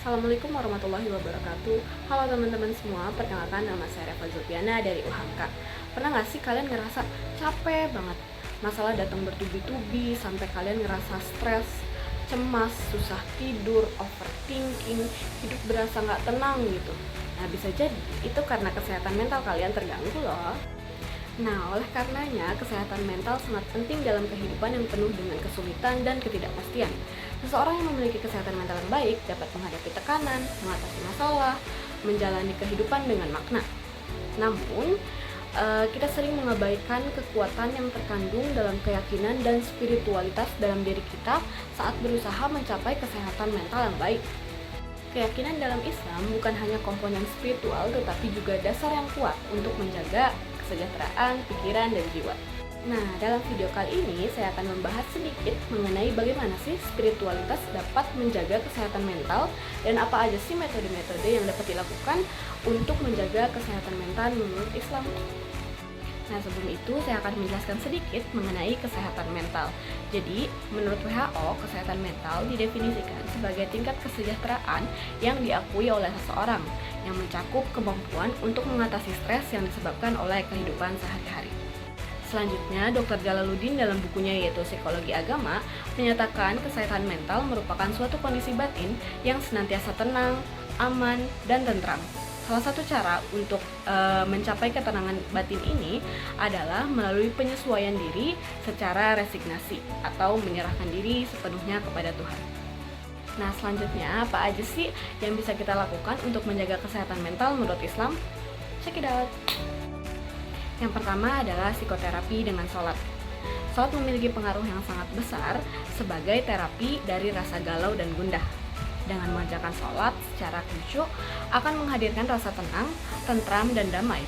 Assalamualaikum warahmatullahi wabarakatuh. Halo teman-teman semua, perkenalkan nama saya Reva Zulpiana dari UHAMKA. Pernah gak sih kalian ngerasa capek banget? Masalah datang bertubi-tubi sampai kalian ngerasa stres, cemas, susah tidur, overthinking, hidup berasa gak tenang gitu. Nah, bisa jadi itu karena kesehatan mental kalian terganggu loh. Nah, oleh karenanya, kesehatan mental sangat penting dalam kehidupan yang penuh dengan kesulitan dan ketidakpastian. Seseorang yang memiliki kesehatan mental yang baik dapat menghadapi tekanan, mengatasi masalah, menjalani kehidupan dengan makna. Namun, kita sering mengabaikan kekuatan yang terkandung dalam keyakinan dan spiritualitas dalam diri kita saat berusaha mencapai kesehatan mental yang baik. Keyakinan dalam Islam bukan hanya komponen spiritual, tetapi juga dasar yang kuat untuk menjaga kesejahteraan, pikiran, dan jiwa. Nah, dalam video kali ini saya akan membahas sedikit mengenai bagaimana sih spiritualitas dapat menjaga kesehatan mental dan apa aja sih metode-metode yang dapat dilakukan untuk menjaga kesehatan mental menurut Islam. Nah, sebelum itu saya akan menjelaskan sedikit mengenai kesehatan mental. Jadi, menurut WHO, kesehatan mental didefinisikan sebagai tingkat kesejahteraan yang diakui oleh seseorang yang mencakup kemampuan untuk mengatasi stres yang disebabkan oleh kehidupan sehari-hari. Selanjutnya, Dr. Jalaluddin dalam bukunya yaitu Psikologi Agama menyatakan kesehatan mental merupakan suatu kondisi batin yang senantiasa tenang, aman, dan tentram. Salah satu cara untuk mencapai ketenangan batin ini adalah melalui penyesuaian diri secara resignasi atau menyerahkan diri sepenuhnya kepada Tuhan. Nah, selanjutnya apa aja sih yang bisa kita lakukan untuk menjaga kesehatan mental menurut Islam? Check it out! Yang pertama adalah psikoterapi dengan sholat. Sholat memiliki pengaruh yang sangat besar sebagai terapi dari rasa galau dan gundah. Dengan mengerjakan sholat secara khusyuk akan menghadirkan rasa tenang, tentram, dan damai.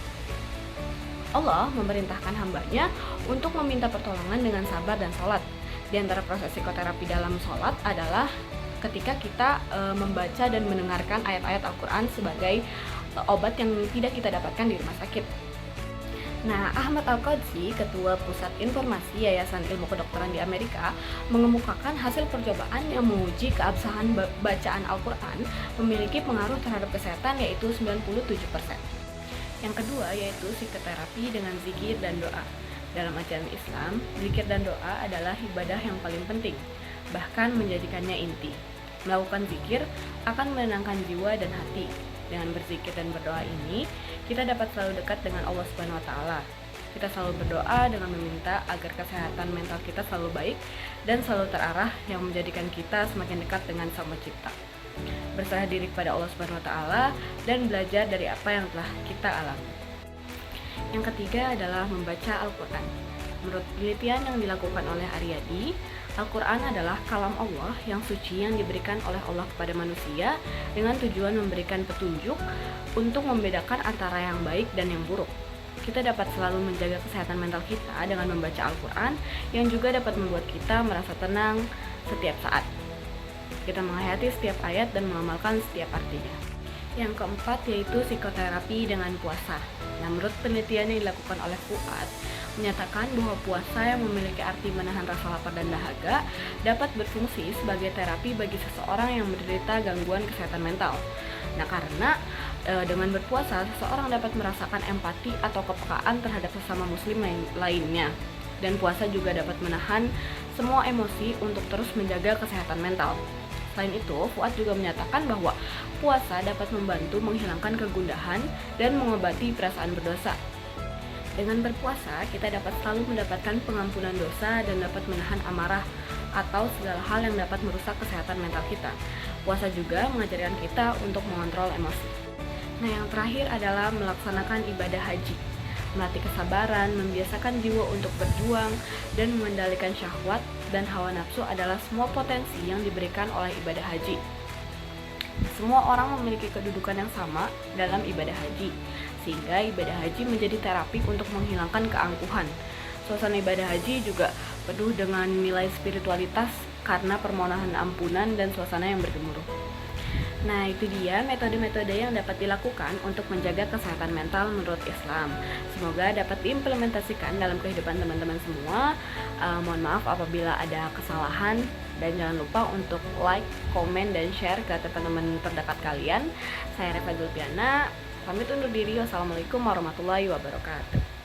Allah memerintahkan hambanya untuk meminta pertolongan dengan sabar dan sholat. Di antara proses psikoterapi dalam sholat adalah ketika kita membaca dan mendengarkan ayat-ayat Al-Quran sebagai obat yang tidak kita dapatkan di rumah sakit. Nah, Ahmad Al-Qadsi, Ketua Pusat Informasi Yayasan Ilmu Kedokteran di Amerika, mengemukakan hasil percobaan yang menguji keabsahan bacaan Al-Quran memiliki pengaruh terhadap kesehatan yaitu 97%. Yang kedua yaitu psikoterapi dengan zikir dan doa. Dalam ajaran Islam, zikir dan doa adalah ibadah yang paling penting, bahkan menjadikannya inti. Melakukan zikir akan menenangkan jiwa dan hati. Dengan berzikir dan berdoa ini, kita dapat selalu dekat dengan Allah Subhanahu wa Ta'ala. Kita selalu berdoa dengan meminta agar kesehatan mental kita selalu baik dan selalu terarah yang menjadikan kita semakin dekat dengan Sang Pencipta. Berserah diri kepada Allah Subhanahu wa Ta'ala dan belajar dari apa yang telah kita alami. Yang ketiga adalah membaca Al-Quran. Menurut penelitian yang dilakukan oleh Aryadi, Al-Quran adalah kalam Allah yang suci yang diberikan oleh Allah kepada manusia dengan tujuan memberikan petunjuk untuk membedakan antara yang baik dan yang buruk. Kita dapat selalu menjaga kesehatan mental kita dengan membaca Al-Quran yang juga dapat membuat kita merasa tenang setiap saat. Kita menghayati setiap ayat dan mengamalkan setiap artinya. Yang keempat yaitu psikoterapi dengan puasa. Nah, menurut penelitian yang dilakukan oleh Fuad, menyatakan bahwa puasa yang memiliki arti menahan rasa lapar dan dahaga dapat berfungsi sebagai terapi bagi seseorang yang menderita gangguan kesehatan mental. Nah, karena dengan berpuasa, seseorang dapat merasakan empati atau kepekaan terhadap sesama muslim lainnya. Dan puasa juga dapat menahan semua emosi untuk terus menjaga kesehatan mental. Selain itu, Fuad juga menyatakan bahwa puasa dapat membantu menghilangkan kegundahan dan mengobati perasaan berdosa. Dengan berpuasa, kita dapat selalu mendapatkan pengampunan dosa dan dapat menahan amarah atau segala hal yang dapat merusak kesehatan mental kita. Puasa juga mengajarkan kita untuk mengontrol emosi. Nah, yang terakhir adalah melaksanakan ibadah haji. Melatih kesabaran, membiasakan jiwa untuk berjuang, dan mengendalikan syahwat dan hawa nafsu adalah semua potensi yang diberikan oleh ibadah haji. Semua orang memiliki kedudukan yang sama dalam ibadah haji, sehingga ibadah haji menjadi terapi untuk menghilangkan keangkuhan. Suasana ibadah haji juga penuh dengan nilai spiritualitas karena permohonan ampunan dan suasana yang bergemuruh. Nah, itu dia metode-metode yang dapat dilakukan untuk menjaga kesehatan mental menurut Islam. Semoga dapat diimplementasikan dalam kehidupan teman-teman semua. Mohon maaf apabila ada kesalahan, dan jangan lupa untuk like, komen, dan share ke teman-teman terdekat kalian. Saya Reva Zulpiana, pamit undur diri. Wassalamualaikum warahmatullahi wabarakatuh.